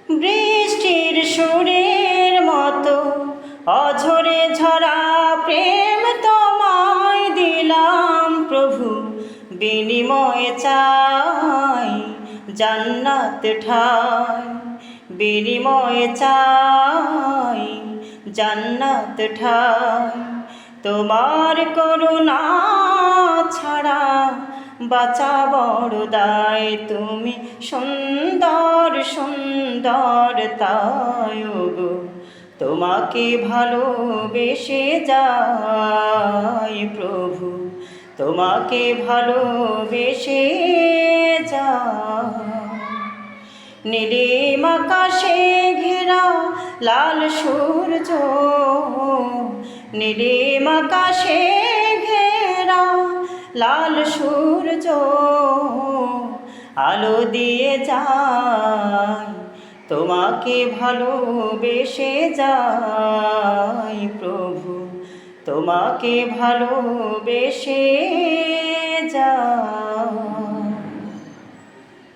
বৃষ্টির সুরের মতো অঝরে ঝরা প্রেম তোমায় দিলাম প্রভু, বিনিময়ে চাই জান্নাত ঠাই, বিনিময়ে চাই জান্নাত ঠাই। তোমার করুণা ছাড়া বাঁচা বড় দায়, তুমি সুন্দর সুন্দর তাই গো, তোমাকে ভালোবেসে যাই প্রভু, তোমাকে ভালোবেসে যাই। নীলিম আকাশে ঘেরা লাল সূর্য, নীলিম আকাশে ঘেরা লাল সূর্য, আলো দিয়ে যায় তোমাকে ভালোবেসে যাই প্রভু, তোমাকে ভালোবেসে যাই।